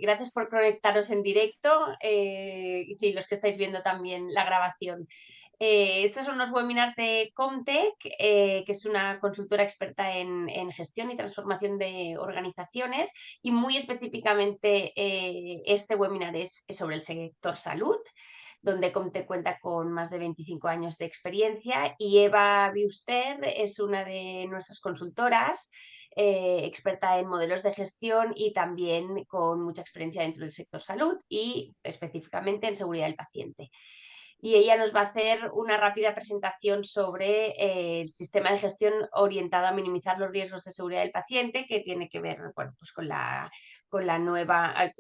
Gracias por conectaros en directo y sí, los que estáis viendo también la grabación. Estos son unos webinars de Comtech, que es una consultora experta en gestión y transformación de organizaciones, y muy específicamente este webinar es sobre el sector salud, donde Comtech cuenta con más de 25 años de experiencia, y Eva Biuster es una de nuestras consultoras, experta en modelos de gestión y también con mucha experiencia dentro del sector salud y específicamente en seguridad del paciente. Y ella nos va a hacer una rápida presentación sobre el sistema de gestión orientado a minimizar los riesgos de seguridad del paciente, que tiene que ver, bueno, pues con la nueva,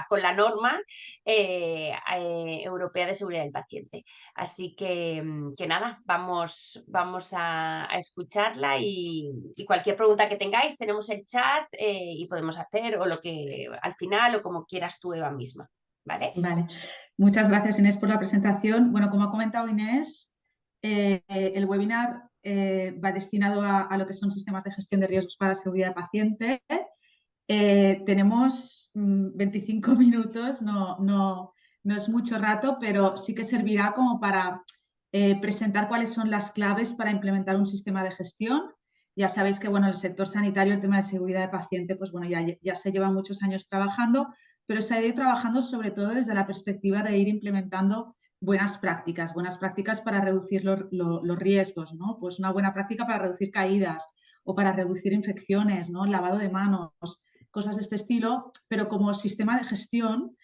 con la norma europea de seguridad del paciente. Así que nada, vamos a escucharla y cualquier pregunta que tengáis, tenemos el chat y podemos hacer o lo que al final o como quieras tú, Eva misma. ¿Vale? Vale, muchas gracias Inés por la presentación. Bueno, como ha comentado Inés, el webinar va destinado a lo que son sistemas de gestión de riesgos para la seguridad del paciente. Tenemos 25 minutos, no es mucho rato, pero sí que servirá como para presentar cuáles son las claves para implementar un sistema de gestión. Ya sabéis que, bueno, el sector sanitario, el tema de seguridad del paciente, pues bueno, ya se lleva muchos años trabajando, pero se ha ido trabajando sobre todo desde la perspectiva de ir implementando buenas prácticas para reducir los riesgos, ¿no? Pues una buena práctica para reducir caídas o para reducir infecciones, ¿no? Lavado de manos, cosas de este estilo, pero como sistema de gestión,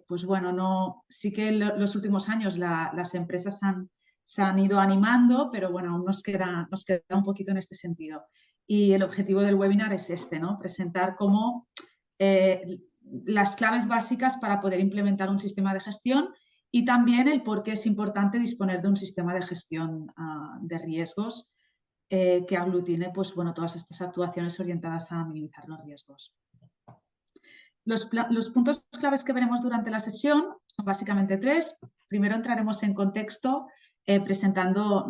pues bueno, sí que en los últimos años las empresas se han ido animando, pero bueno, aún nos queda un poquito en este sentido. Y el objetivo del webinar es este, ¿no? Presentar cómo las claves básicas para poder implementar un sistema de gestión y también el por qué es importante disponer de un sistema de gestión de riesgos que aglutine, pues, bueno, todas estas actuaciones orientadas a minimizar los riesgos. Los puntos claves que veremos durante la sesión son básicamente tres. Primero entraremos en contexto presentando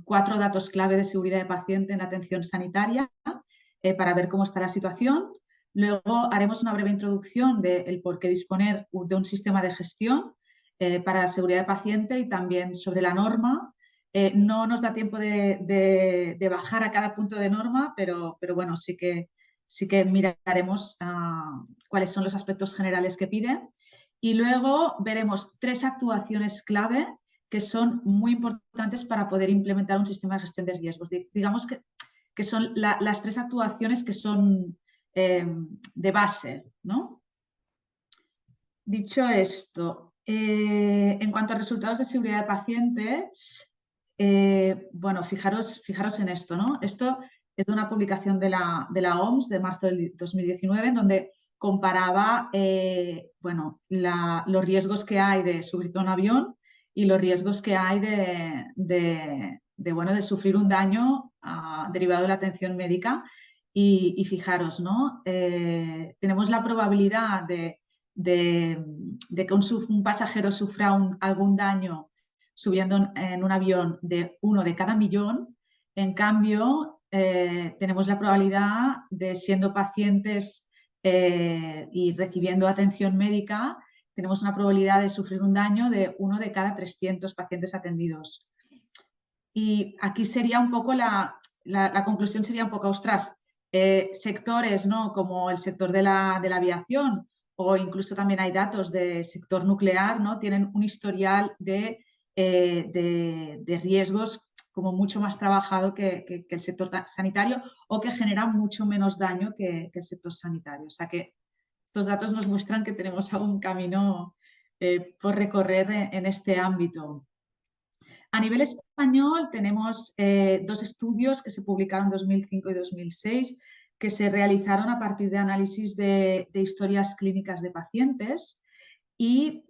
4 datos clave de seguridad de paciente en la atención sanitaria para ver cómo está la situación. Luego haremos una breve introducción del por qué disponer de un sistema de gestión para la seguridad de paciente y también sobre la norma. No nos da tiempo de bajar a cada punto de norma, pero bueno, sí que miraremos cuáles son los aspectos generales que pide. Y luego veremos 3 actuaciones clave que son muy importantes para poder implementar un sistema de gestión de riesgos. Digamos que son las 3 actuaciones que son de base, ¿no? Dicho esto, en cuanto a resultados de seguridad de paciente, bueno, fijaros en esto, ¿no? Esto es de una publicación de la OMS de marzo del 2019, en donde comparaba bueno, los riesgos que hay de subirte a un avión y los riesgos que hay bueno, de sufrir un daño derivado de la atención médica. Y fijaros, ¿no? Tenemos la probabilidad de que un pasajero sufra algún daño subiendo en un avión de 1 de cada millón. En cambio, tenemos la probabilidad de, siendo pacientes y recibiendo atención médica, tenemos una probabilidad de sufrir un daño de 1 de cada 300 pacientes atendidos. Y aquí sería un poco la conclusión sería un poco, ostras, sectores, ¿no?, como el sector de la aviación, o incluso también hay datos del sector nuclear, ¿no?, tienen un historial de riesgos como mucho más trabajado que el sector sanitario, o que generan mucho menos daño que el sector sanitario. O sea que estos datos nos muestran que tenemos algún camino por recorrer en este ámbito. A nivel español tenemos 2 estudios que se publicaron en 2005 y 2006 que se realizaron a partir de análisis de historias clínicas de pacientes. Y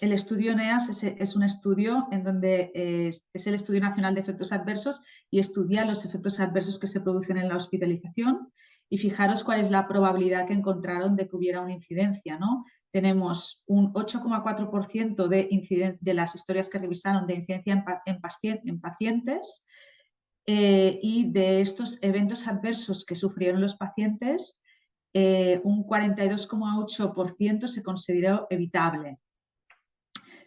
el estudio ENEAS es un estudio en donde es el Estudio Nacional de Efectos Adversos y estudia los efectos adversos que se producen en la hospitalización. Y fijaros cuál es la probabilidad que encontraron de que hubiera una incidencia, ¿no? Tenemos un 8,4% de las historias que revisaron de incidencia en pacientes, y de estos eventos adversos que sufrieron los pacientes, un 42,8% se consideró evitable.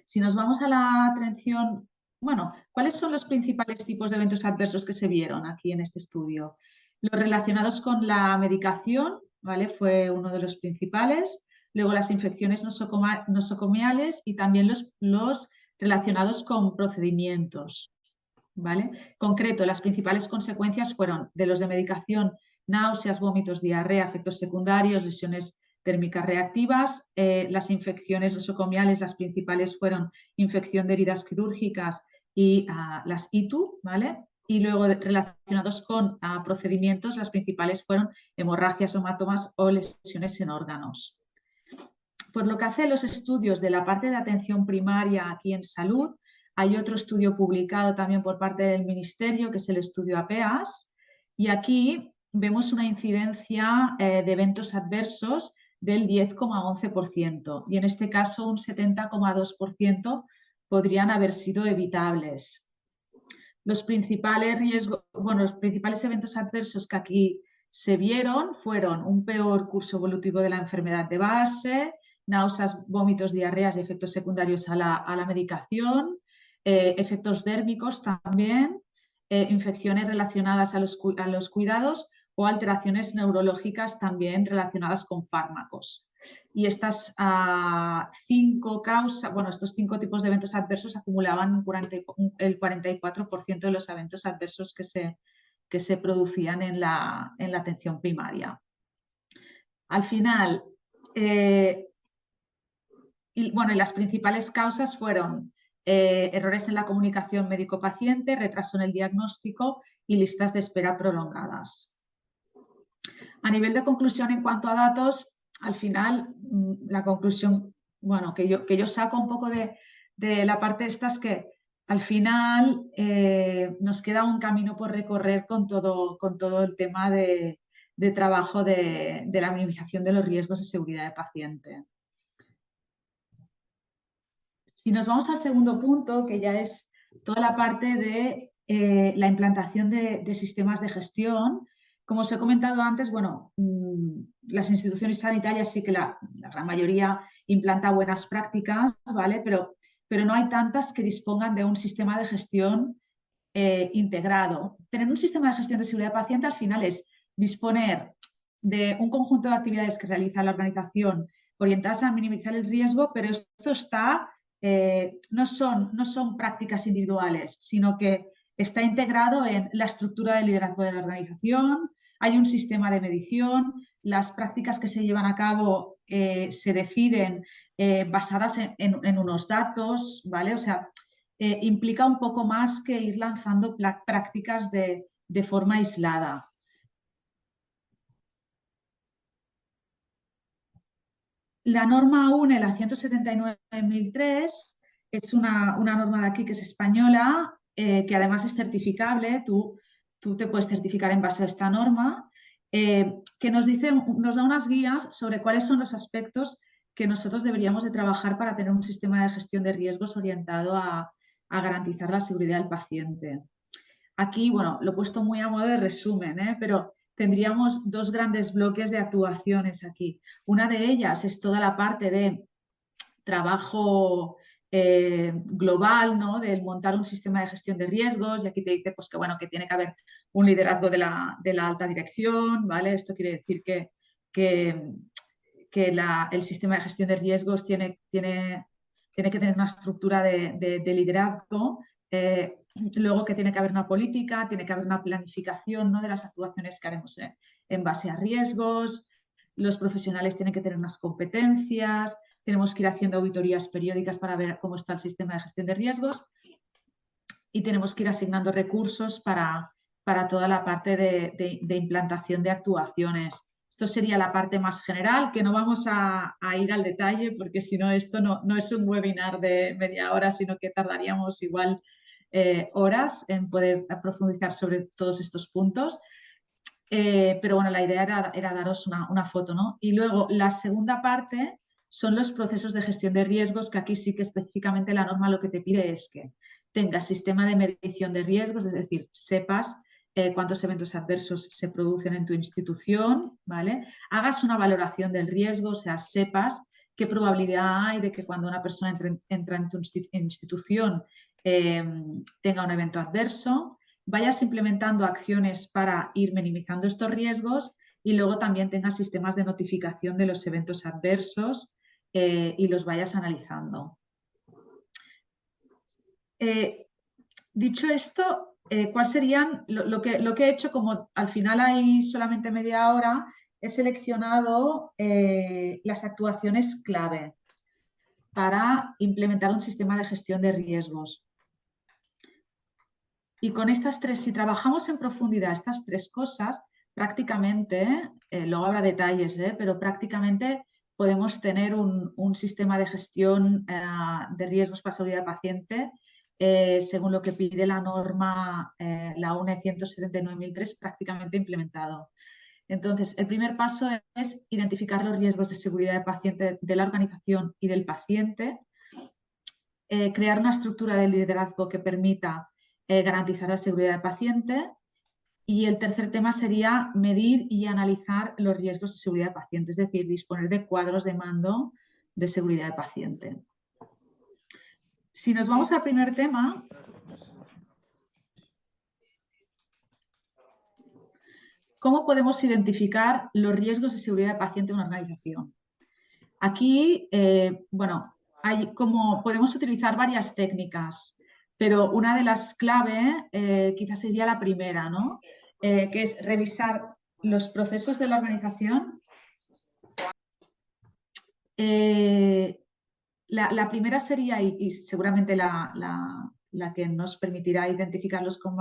Si nos vamos a la atención, bueno, ¿cuáles son los principales tipos de eventos adversos que se vieron aquí en este estudio? Los relacionados con la medicación, ¿vale? Fue uno de los principales. Luego las infecciones nosocomiales y también los relacionados con procedimientos, ¿vale? Concreto, las principales consecuencias fueron de los de medicación: náuseas, vómitos, diarrea, efectos secundarios, lesiones térmicas reactivas. Las infecciones nosocomiales, las principales fueron infección de heridas quirúrgicas y las ITU, ¿vale? Y luego relacionados con procedimientos, las principales fueron hemorragias, hematomas o lesiones en órganos. Por lo que hace a los estudios de la parte de atención primaria aquí en salud, hay otro estudio publicado también por parte del Ministerio, que es el estudio APEAS, y aquí vemos una incidencia de eventos adversos del 10,11%, y en este caso un 70,2% podrían haber sido evitables. Los principales riesgos, bueno, los principales eventos adversos que aquí se vieron fueron un peor curso evolutivo de la enfermedad de base, náuseas, vómitos, diarreas y efectos secundarios a la medicación, efectos dérmicos también, infecciones relacionadas a los cuidados o alteraciones neurológicas también relacionadas con fármacos. Y estas estos 5 tipos de eventos adversos acumulaban el 44% de los eventos adversos que se producían en la atención primaria. Al final, y las principales causas fueron errores en la comunicación médico-paciente, retraso en el diagnóstico y listas de espera prolongadas. A nivel de conclusión en cuanto a datos, al final la conclusión que yo saco un poco de la parte esta es que al final nos queda un camino por recorrer con todo el tema de trabajo de la minimización de los riesgos de seguridad de paciente. Si nos vamos al segundo punto, que ya es toda la parte de la implantación de sistemas de gestión, como os he comentado antes, las instituciones sanitarias sí que la gran mayoría implanta buenas prácticas, ¿vale? Pero no hay tantas que dispongan de un sistema de gestión integrado. Tener un sistema de gestión de seguridad de paciente al final es disponer de un conjunto de actividades que realiza la organización orientadas a minimizar el riesgo, pero esto está, no son prácticas individuales, sino que está integrado en la estructura de liderazgo de la organización. Hay un sistema de medición, las prácticas que se llevan a cabo se deciden basadas en unos datos, ¿vale? O sea, implica un poco más que ir lanzando prácticas de forma aislada. La norma UNE, la 179.003, es una norma de aquí que es española, que además es certificable. Tú te puedes certificar en base a esta norma, que nos da unas guías sobre cuáles son los aspectos que nosotros deberíamos de trabajar para tener un sistema de gestión de riesgos orientado a garantizar la seguridad del paciente. Aquí, lo he puesto muy a modo de resumen, pero tendríamos dos grandes bloques de actuaciones aquí. Una de ellas es toda la parte de trabajo global, ¿no? Del montar un sistema de gestión de riesgos, y aquí te dice pues, que tiene que haber un liderazgo de la alta dirección, ¿vale? Esto quiere decir que el sistema de gestión de riesgos tiene que tener una estructura de liderazgo. Luego que tiene que haber una política, tiene que haber una planificación, ¿no? De las actuaciones que haremos en base a riesgos. Los profesionales tienen que tener unas competencias, tenemos que ir haciendo auditorías periódicas para ver cómo está el sistema de gestión de riesgos y tenemos que ir asignando recursos para toda la parte de implantación de actuaciones. Esto sería la parte más general, que no vamos a ir al detalle porque si no esto no es un webinar de media hora, sino que tardaríamos igual horas en poder profundizar sobre todos estos puntos. Pero la idea era daros una foto, ¿no? Y luego la segunda parte son los procesos de gestión de riesgos, que aquí sí que específicamente la norma lo que te pide es que tengas sistema de medición de riesgos, es decir, sepas cuántos eventos adversos se producen en tu institución, ¿vale? Hagas una valoración del riesgo, o sea, sepas qué probabilidad hay de que cuando una persona entra en tu institución tenga un evento adverso, vayas implementando acciones para ir minimizando estos riesgos y luego también tengas sistemas de notificación de los eventos adversos y los vayas analizando. Dicho esto, ¿cuál serían lo que he hecho? Como al final hay solamente media hora, he seleccionado las actuaciones clave para implementar un sistema de gestión de riesgos. Y con estas tres, si trabajamos en profundidad estas tres cosas, prácticamente, luego habrá detalles, pero prácticamente podemos tener un sistema de gestión de riesgos para seguridad del paciente según lo que pide la norma, la UNE 179.003, prácticamente implementado. Entonces, el primer paso es identificar los riesgos de seguridad del paciente, de la organización y del paciente, crear una estructura de liderazgo que permita garantizar la seguridad del paciente. Y el tercer tema sería medir y analizar los riesgos de seguridad del paciente, es decir, disponer de cuadros de mando de seguridad del paciente. Si nos vamos al primer tema, ¿cómo podemos identificar los riesgos de seguridad del paciente en una organización? Aquí, bueno, podemos utilizar varias técnicas, pero una de las clave quizás sería la primera, ¿no? Que es revisar los procesos de la organización. La primera sería, y seguramente la que nos permitirá identificarlos con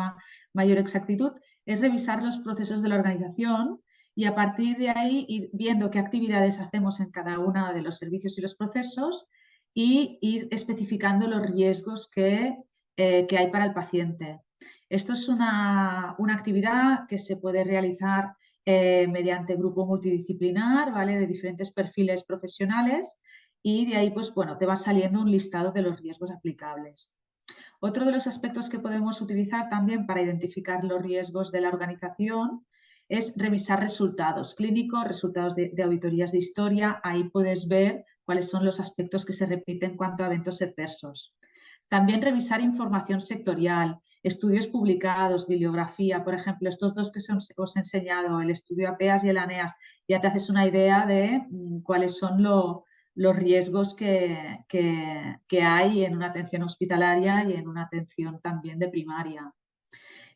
mayor exactitud, es revisar los procesos de la organización y a partir de ahí ir viendo qué actividades hacemos en cada uno de los servicios y los procesos y ir especificando los riesgos que hay para el paciente. Esto es una actividad que se puede realizar mediante grupo multidisciplinar, ¿vale? De diferentes perfiles profesionales y de ahí, pues bueno, te va saliendo un listado de los riesgos aplicables. Otro de los aspectos que podemos utilizar también para identificar los riesgos de la organización es revisar resultados clínicos, resultados de auditorías de historia. Ahí puedes ver cuáles son los aspectos que se repiten en cuanto a eventos adversos. También revisar información sectorial, estudios publicados, bibliografía. Por ejemplo, estos dos que os he enseñado, el estudio APEAS y el ANEAS, ya te haces una idea de cuáles son los riesgos que hay en una atención hospitalaria y en una atención también de primaria.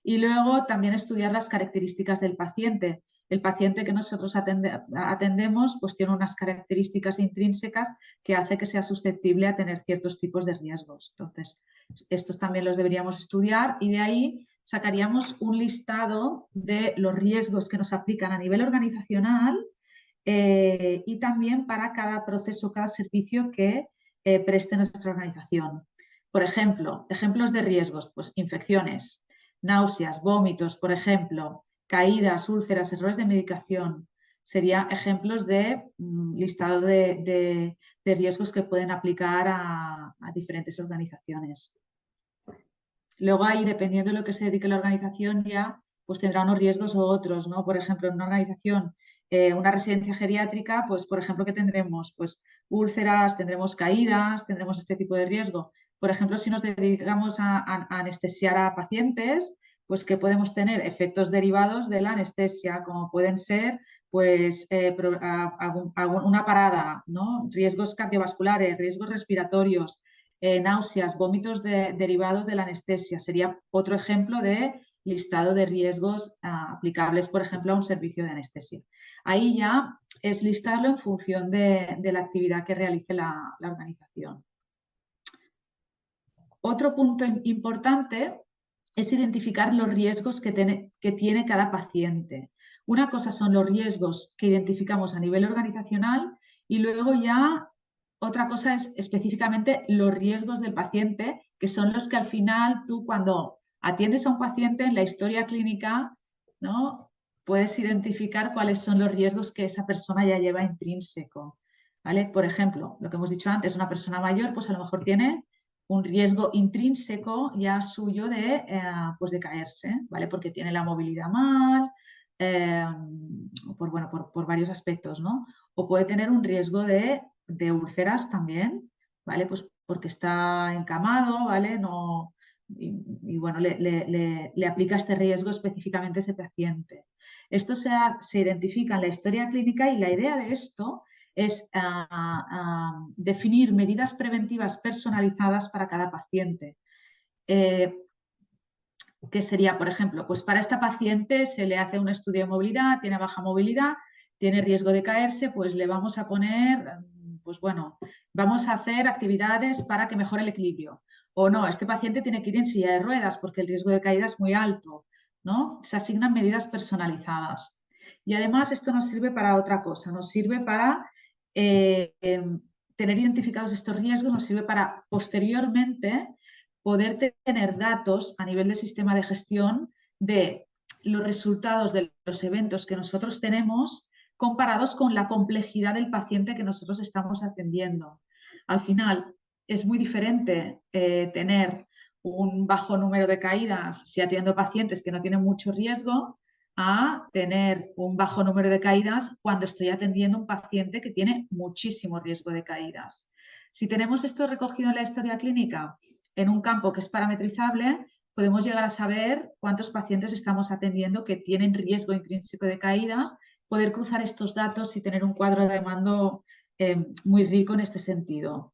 Y luego también estudiar las características del paciente. El paciente que nosotros atendemos pues tiene unas características intrínsecas que hace que sea susceptible a tener ciertos tipos de riesgos. Entonces, estos también los deberíamos estudiar y de ahí sacaríamos un listado de los riesgos que nos aplican a nivel organizacional y también para cada proceso, cada servicio que preste nuestra organización. Por ejemplo, ejemplos de riesgos, pues infecciones, náuseas, vómitos, por ejemplo, caídas, úlceras, errores de medicación. Serían ejemplos de listado de riesgos que pueden aplicar a diferentes organizaciones. Luego ahí, dependiendo de lo que se dedique la organización, ya pues tendrá unos riesgos u otros, ¿no? Por ejemplo, en una organización, una residencia geriátrica, pues por ejemplo, ¿qué tendremos? Pues úlceras, tendremos caídas, tendremos este tipo de riesgo. Por ejemplo, si nos dedicamos a anestesiar a pacientes, pues que podemos tener efectos derivados de la anestesia, como pueden ser pues una parada, ¿no? Riesgos cardiovasculares, riesgos respiratorios, náuseas, vómitos derivados de la anestesia. Sería otro ejemplo de listado de riesgos aplicables, por ejemplo, a un servicio de anestesia. Ahí ya es listarlo en función de la actividad que realice la organización. Otro punto importante es identificar los riesgos que tiene cada paciente. Una cosa son los riesgos que identificamos a nivel organizacional y luego ya otra cosa es específicamente los riesgos del paciente, que son los que al final tú cuando atiendes a un paciente en la historia clínica, ¿no? Puedes identificar cuáles son los riesgos que esa persona ya lleva intrínseco, ¿vale? Por ejemplo, lo que hemos dicho antes, una persona mayor pues a lo mejor tiene un riesgo intrínseco ya suyo pues de caerse, ¿vale? Porque tiene la movilidad mal, por varios aspectos, ¿no? O puede tener un riesgo de úlceras también, ¿vale? Pues porque está encamado, ¿vale? No, y bueno, le aplica este riesgo específicamente a ese paciente. Esto se identifica en la historia clínica y la idea de esto es definir medidas preventivas personalizadas para cada paciente. ¿Qué sería, por ejemplo? Pues para esta paciente se le hace un estudio de movilidad, tiene baja movilidad, tiene riesgo de caerse, pues le vamos a poner, pues bueno, vamos a hacer actividades para que mejore el equilibrio. O no, este paciente tiene que ir en silla de ruedas porque el riesgo de caída es muy alto, ¿no? Se asignan medidas personalizadas. Y además esto nos sirve para otra cosa, nos sirve para tener identificados estos riesgos, nos sirve para posteriormente poder tener datos a nivel del sistema de gestión de los resultados de los eventos que nosotros tenemos comparados con la complejidad del paciente que nosotros estamos atendiendo. Al final, es muy diferente tener un bajo número de caídas si atiendo pacientes que no tienen mucho riesgo a tener un bajo número de caídas cuando estoy atendiendo un paciente que tiene muchísimo riesgo de caídas. Si tenemos esto recogido en la historia clínica en un campo que es parametrizable, podemos llegar a saber cuántos pacientes estamos atendiendo que tienen riesgo intrínseco de caídas, poder cruzar estos datos y tener un cuadro de mando muy rico en este sentido.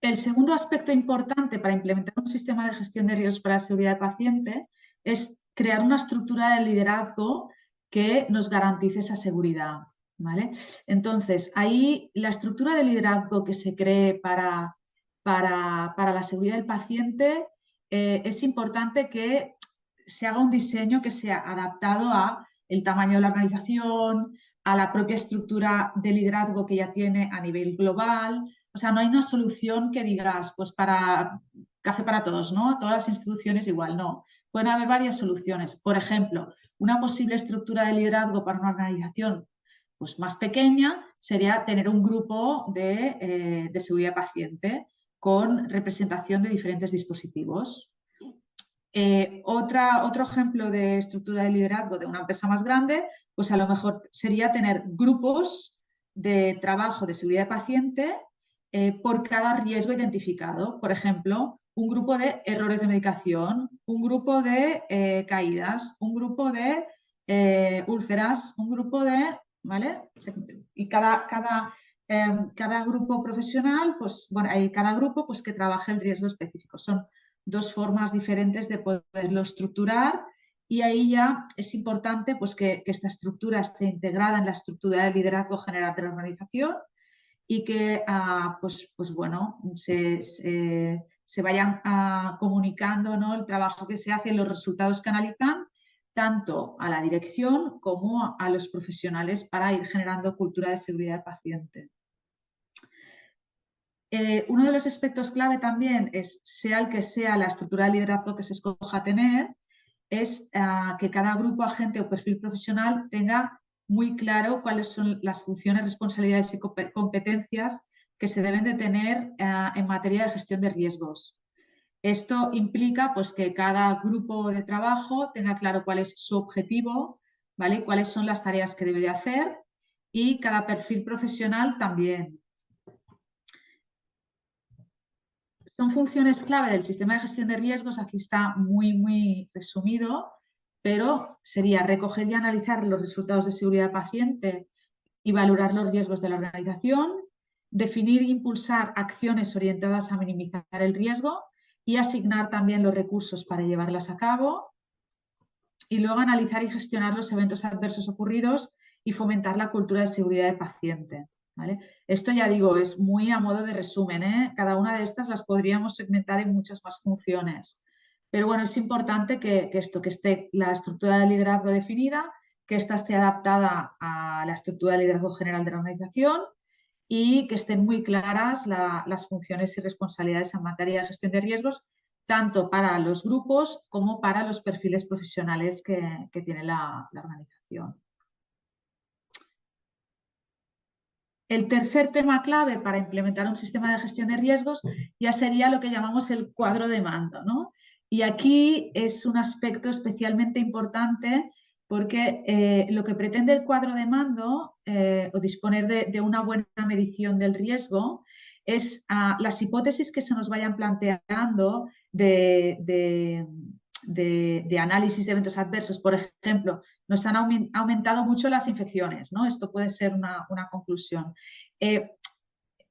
El segundo aspecto importante para implementar un sistema de gestión de riesgos para la seguridad del paciente es crear una estructura de liderazgo que nos garantice esa seguridad, ¿vale? Entonces, ahí la estructura de liderazgo que se cree para la seguridad del paciente es importante que se haga un diseño que sea adaptado a el tamaño de la organización, a la propia estructura de liderazgo que ya tiene a nivel global. O sea, no hay una solución que digas, pues para café para todos, ¿no? Todas las instituciones igual, no. Pueden haber varias soluciones. Por ejemplo, una posible estructura de liderazgo para una organización pues, más pequeña sería tener un grupo de seguridad paciente con representación de diferentes dispositivos. Otro ejemplo de estructura de liderazgo de una empresa más grande, pues a lo mejor sería tener grupos de trabajo de seguridad de paciente por cada riesgo identificado. Por ejemplo, un grupo de errores de medicación, un grupo de caídas, un grupo de úlceras, un grupo de... ¿Vale? Y cada grupo profesional, pues bueno, hay cada grupo pues, que trabaje el riesgo específico. Son dos formas diferentes de poderlo estructurar y ahí ya es importante pues, que esta estructura esté integrada en la estructura de liderazgo general de la organización y que pues bueno, se vayan comunicando, ¿no? El trabajo que se hace, los resultados que analizan, tanto a la dirección como a los profesionales para ir generando cultura de seguridad del paciente. Uno de los aspectos clave también es, sea el que sea la estructura de liderazgo que se escoja tener, es que cada grupo, agente o perfil profesional tenga muy claro cuáles son las funciones, responsabilidades y competencias que se deben de tener en materia de gestión de riesgos. Esto implica pues, que cada grupo de trabajo tenga claro cuál es su objetivo, ¿vale? Cuáles son las tareas que debe de hacer y cada perfil profesional también. Son funciones clave del sistema de gestión de riesgos, aquí está muy resumido, pero sería recoger y analizar los resultados de seguridad del paciente y valorar los riesgos de la organización, definir e impulsar acciones orientadas a minimizar el riesgo y asignar también los recursos para llevarlas a cabo, y luego analizar y gestionar los eventos adversos ocurridos y fomentar la cultura de seguridad del paciente. ¿Vale? Esto ya digo, es muy a modo de resumen, ¿eh? Cada una de estas las podríamos segmentar en muchas más funciones. Pero bueno, es importante que esté la estructura de liderazgo definida, que ésta esté adaptada a la estructura de liderazgo general de la organización y que estén muy claras las funciones y responsabilidades en materia de gestión de riesgos, tanto para los grupos como para los perfiles profesionales que tiene la organización. El tercer tema clave para implementar un sistema de gestión de riesgos ya sería lo que llamamos el cuadro de mando, ¿no? Y aquí es un aspecto especialmente importante porque lo que pretende el cuadro de mando o disponer de una buena medición del riesgo es las hipótesis que se nos vayan planteando de análisis de eventos adversos. Por ejemplo, nos han aumentado mucho las infecciones, ¿no? Esto puede ser una conclusión.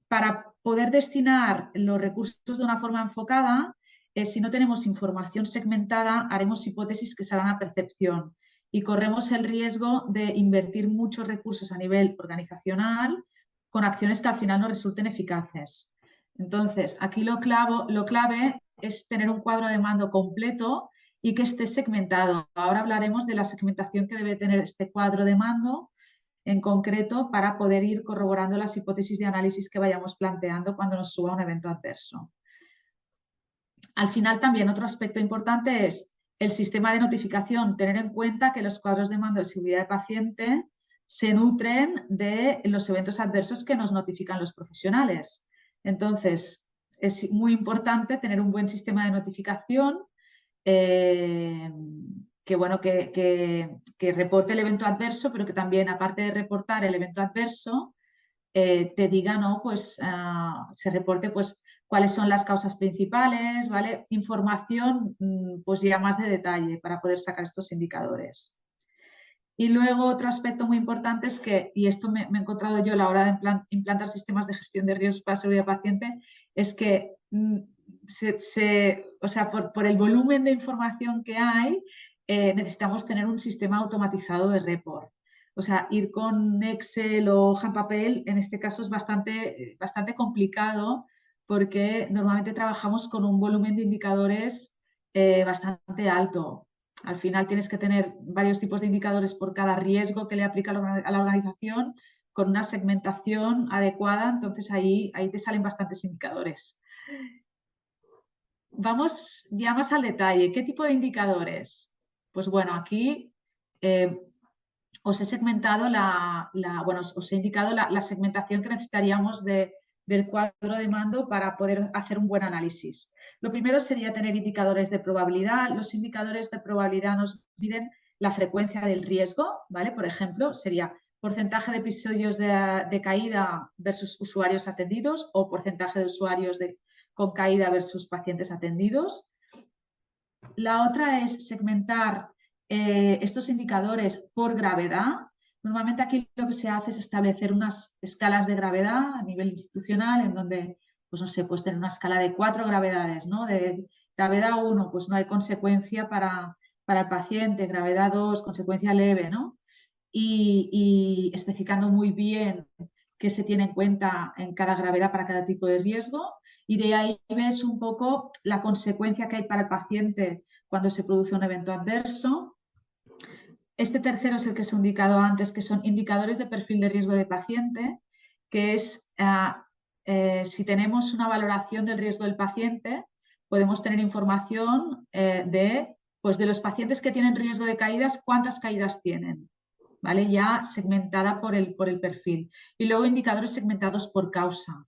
Para poder destinar los recursos de una forma enfocada, si no tenemos información segmentada, haremos hipótesis que serán a percepción y corremos el riesgo de invertir muchos recursos a nivel organizacional con acciones que al final no resulten eficaces. Entonces, aquí lo clave es tener un cuadro de mando completo y que esté segmentado. Ahora hablaremos de la segmentación que debe tener este cuadro de mando en concreto para poder ir corroborando las hipótesis de análisis que vayamos planteando cuando nos suba un evento adverso. Al final también otro aspecto importante es el sistema de notificación, tener en cuenta que los cuadros de mando de seguridad de paciente se nutren de los eventos adversos que nos notifican los profesionales. Entonces, es muy importante tener un buen sistema de notificación que reporte el evento adverso, pero que también, aparte de reportar el evento adverso, te diga, ¿no? Pues se reporte pues cuáles son las causas principales, ¿vale? Información pues ya más de detalle para poder sacar estos indicadores. Y luego otro aspecto muy importante es que, y esto me he encontrado yo a la hora de implantar sistemas de gestión de riesgos para la seguridad del paciente, es que o sea, por el volumen de información que hay, necesitamos tener un sistema automatizado de report. O sea, ir con Excel o hoja en papel en este caso es bastante complicado porque normalmente trabajamos con un volumen de indicadores bastante alto. Al final tienes que tener varios tipos de indicadores por cada riesgo que le aplica a la organización con una segmentación adecuada, entonces ahí te salen bastantes indicadores. Vamos ya más al detalle. ¿Qué tipo de indicadores? Pues bueno, aquí os he segmentado os he indicado la segmentación que necesitaríamos del cuadro de mando para poder hacer un buen análisis. Lo primero sería tener indicadores de probabilidad. Los indicadores de probabilidad nos miden la frecuencia del riesgo, ¿vale? Por ejemplo, sería porcentaje de episodios de caída versus usuarios atendidos o porcentaje de usuarios con caída versus pacientes atendidos. La otra es segmentar estos indicadores por gravedad. Normalmente aquí lo que se hace es establecer unas escalas de gravedad a nivel institucional en donde, pues no sé, puedes tener una escala de 4 gravedades, ¿no? De gravedad 1, pues no hay consecuencia para el paciente, gravedad 2, consecuencia leve, ¿no? Y especificando muy bien qué se tiene en cuenta en cada gravedad para cada tipo de riesgo y de ahí ves un poco la consecuencia que hay para el paciente cuando se produce un evento adverso. Este tercero es el que os he indicado antes, que son indicadores de perfil de riesgo de paciente, que es si tenemos una valoración del riesgo del paciente, podemos tener información de los pacientes que tienen riesgo de caídas, cuántas caídas tienen, ¿vale? Ya segmentada por el perfil. Y luego indicadores segmentados por causa,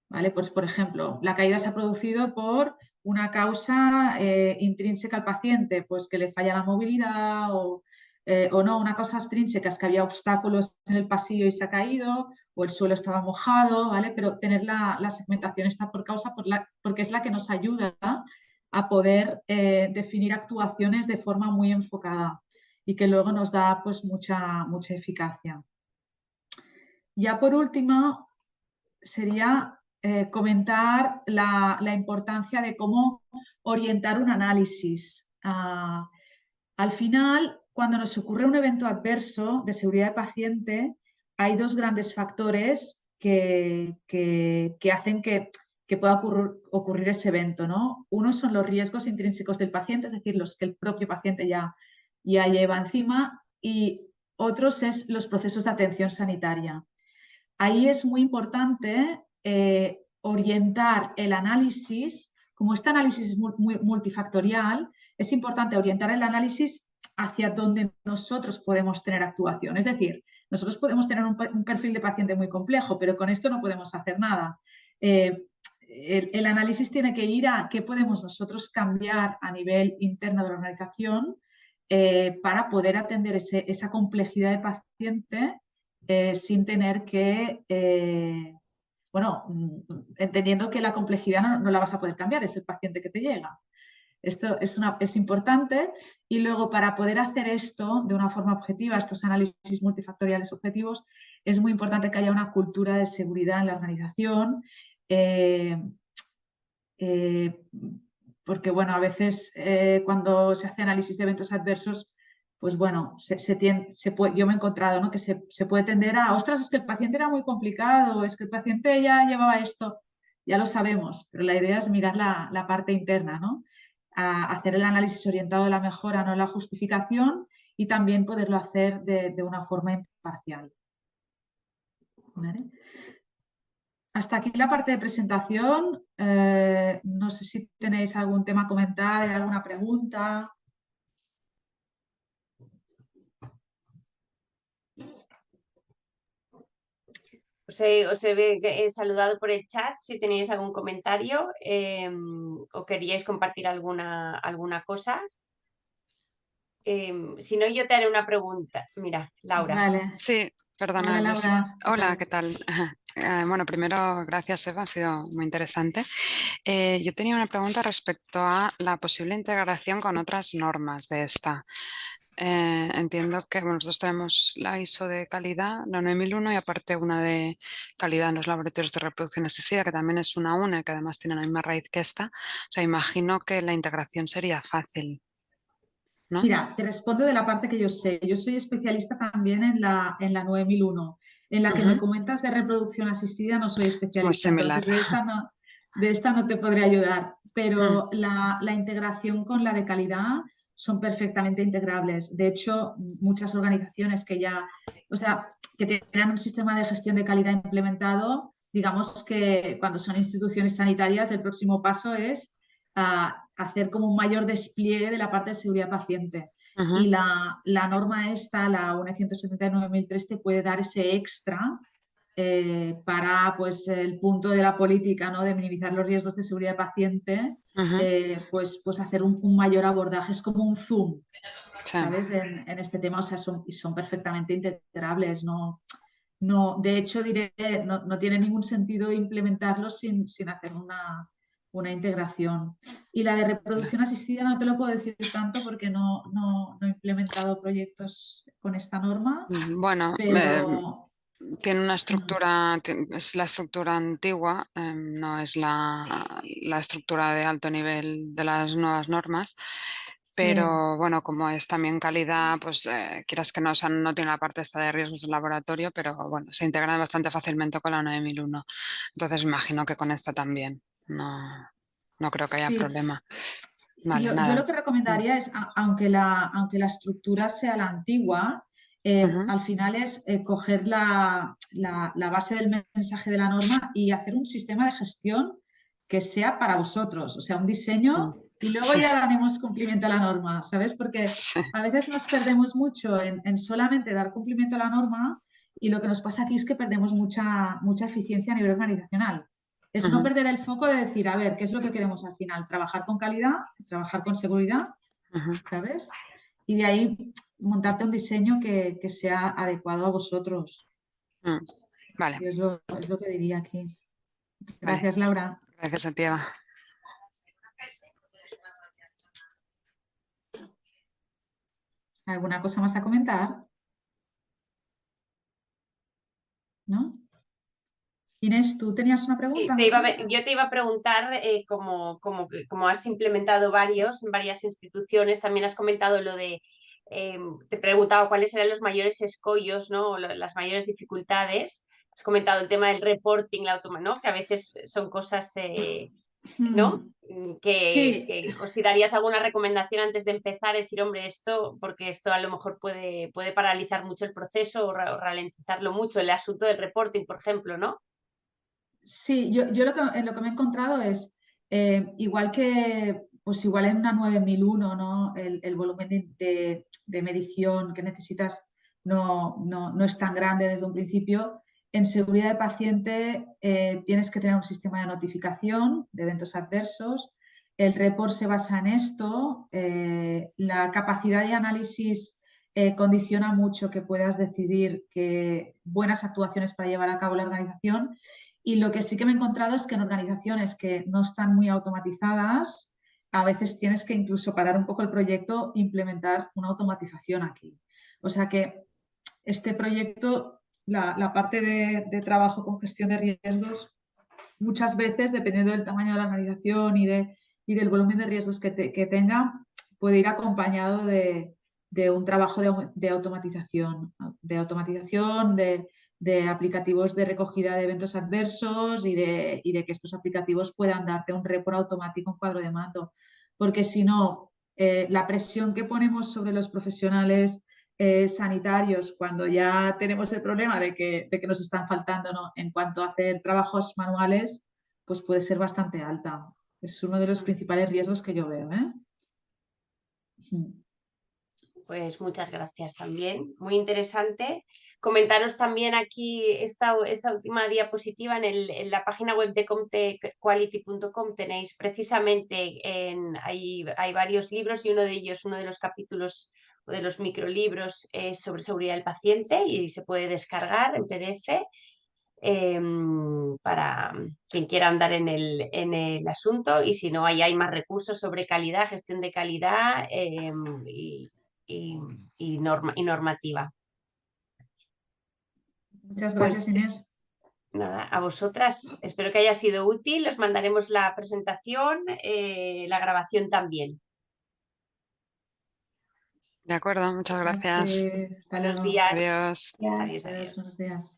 ¿vale? Pues, por ejemplo, la caída se ha producido por una causa intrínseca al paciente, pues que le falla la movilidad o no, una causa extrínseca es que había obstáculos en el pasillo y se ha caído o el suelo estaba mojado, ¿vale? Pero tener la segmentación está por causa porque es la que nos ayuda a poder definir actuaciones de forma muy enfocada y que luego nos da pues mucha eficacia. Ya por último, sería comentar la importancia de cómo orientar un análisis. Al final, cuando nos ocurre un evento adverso de seguridad de paciente, hay dos grandes factores que hacen que pueda ocurrir ese evento, ¿no? Uno son los riesgos intrínsecos del paciente, es decir, los que el propio paciente ya lleva encima, y otros es los procesos de atención sanitaria. Ahí es muy importante orientar el análisis, como este análisis es muy multifactorial, es importante orientar el análisis hacia donde nosotros podemos tener actuación. Es decir, nosotros podemos tener un perfil de paciente muy complejo, pero con esto no podemos hacer nada. El análisis tiene que ir a qué podemos nosotros cambiar a nivel interno de la organización para poder atender esa complejidad de paciente sin tener que, bueno, entendiendo que la complejidad no la vas a poder cambiar, es el paciente que te llega. Esto es importante y luego para poder hacer esto de una forma objetiva, estos análisis multifactoriales objetivos, es muy importante que haya una cultura de seguridad en la organización. Porque bueno, a veces cuando se hace análisis de eventos adversos, pues bueno, yo me he encontrado, ¿no?, que se puede tender a, ostras, es que el paciente era muy complicado, es que el paciente ya llevaba esto, ya lo sabemos, pero la idea es mirar la parte interna, ¿no? A hacer el análisis orientado a la mejora, no a la justificación, y también poderlo hacer de una forma imparcial. ¿Vale? Hasta aquí la parte de presentación. No sé si tenéis algún tema a comentar, alguna pregunta. Os he saludado por el chat si tenéis algún comentario o queríais compartir alguna cosa. Si no, yo te haré una pregunta. Mira, Laura. Vale. Sí, perdona, Hola, Luis. Laura. Hola, ¿qué tal? Bueno, primero, gracias, Eva, ha sido muy interesante. Yo tenía una pregunta respecto a la posible integración con otras normas de esta. Entiendo que bueno, nosotros tenemos la ISO de calidad, la 9001, y aparte una de calidad en los laboratorios de reproducción asistida, que también es una UNE, que además tiene la misma raíz que esta. O sea, imagino que la integración sería fácil, ¿no? Mira, te respondo de la parte que yo sé. Yo soy especialista también en la 9001. En la que me comentas de reproducción asistida no soy Muy especialista, similar. entonces de esta no te podré ayudar. Pero la integración con la de calidad son perfectamente integrables. De hecho, muchas organizaciones que ya, o sea, que tienen un sistema de gestión de calidad implementado, digamos que cuando son instituciones sanitarias, el próximo paso es hacer como un mayor despliegue de la parte de seguridad paciente. Y la norma esta, la UNE 179.003, te puede dar ese extra para pues, el punto de la política, ¿no?, de minimizar los riesgos de seguridad paciente, pues hacer un mayor abordaje. Es como un zoom, Sí. ¿sabes? En este tema, o sea, son perfectamente integrables, no, de hecho, diré, no tiene ningún sentido implementarlos sin hacer una integración. Y la de reproducción asistida no te lo puedo decir tanto porque no he implementado proyectos con esta norma, Bueno, pero... tiene una estructura, es la estructura antigua, no es la estructura de alto nivel de las nuevas normas, pero bueno, como es también calidad, pues quieras que no, o sea, no tiene la parte esta de riesgos del laboratorio, pero bueno, se integra bastante fácilmente con la 9001. Entonces imagino que con esta también, no creo que haya Sí. problema. Vale, Yo nada. lo que recomendaría es, aunque la estructura sea la antigua, al final es coger la base del mensaje de la norma y hacer un sistema de gestión que sea para vosotros, o sea, un diseño y luego Sí, ya daremos cumplimiento a la norma, ¿sabes? Porque sí. a veces nos perdemos mucho en solamente dar cumplimiento a la norma y lo que nos pasa aquí es que perdemos mucha eficiencia a nivel organizacional. Es no perder el foco de decir, a ver, ¿qué es lo que queremos al final? Trabajar con calidad, trabajar con seguridad, ¿sabes? Y de ahí montarte un diseño que sea adecuado a vosotros. Vale, Y es lo que diría aquí. vale. Gracias, Laura. Gracias a ti, Eva. ¿Alguna cosa más a comentar? ¿No? Inés, ¿tú tenías una Sí, pregunta? yo te iba a preguntar, como has implementado en varias instituciones, también has comentado lo de, te he preguntado cuáles eran los mayores escollos, ¿no? O las mayores dificultades. Has comentado el tema del reporting, ¿no? Que a veces son cosas, ¿no? Sí, O si darías alguna recomendación antes de empezar, decir, hombre, esto, porque esto a lo mejor puede paralizar mucho el proceso o ralentizarlo mucho, el asunto del reporting, por ejemplo, ¿no? sí, yo lo que me he encontrado es, igual que, pues igual en una 9001, ¿no? El volumen de medición que necesitas no es tan grande desde un principio. En seguridad de paciente tienes que tener un sistema de notificación de eventos adversos. El report se basa en esto. La capacidad de análisis condiciona mucho que puedas decidir buenas actuaciones para llevar a cabo la organización. Y lo que sí que me he encontrado es que en organizaciones que no están muy automatizadas, a veces tienes que incluso parar un poco el proyecto e implementar una automatización aquí. O sea que este proyecto, la parte de trabajo con gestión de riesgos, muchas veces, dependiendo del tamaño de la organización y del volumen de riesgos que tenga, puede ir acompañado de un trabajo de automatización, de aplicativos de recogida de eventos adversos y de que estos aplicativos puedan darte un report automático, un cuadro de mando. Porque si no, la presión que ponemos sobre los profesionales sanitarios cuando ya tenemos el problema de que nos están faltando, ¿no?, en cuanto a hacer trabajos manuales, pues puede ser bastante alta. Es uno de los principales riesgos que yo veo, ¿eh? Pues muchas gracias también, muy interesante. Comentaros también aquí esta última diapositiva en la página web de comtechquality.com tenéis precisamente, hay varios libros y uno de ellos, uno de los capítulos o de los microlibros es sobre seguridad del paciente y se puede descargar en PDF. Para quien quiera andar en el asunto, y si no, ahí hay más recursos sobre calidad, gestión de calidad y normativa. Muchas gracias, Pues Inés. nada, a vosotras, espero que haya sido útil, os mandaremos la presentación, la grabación también. De acuerdo, muchas gracias. Hasta Buenos luego. días. Adiós. Adiós, Adiós, adiós. buenos días.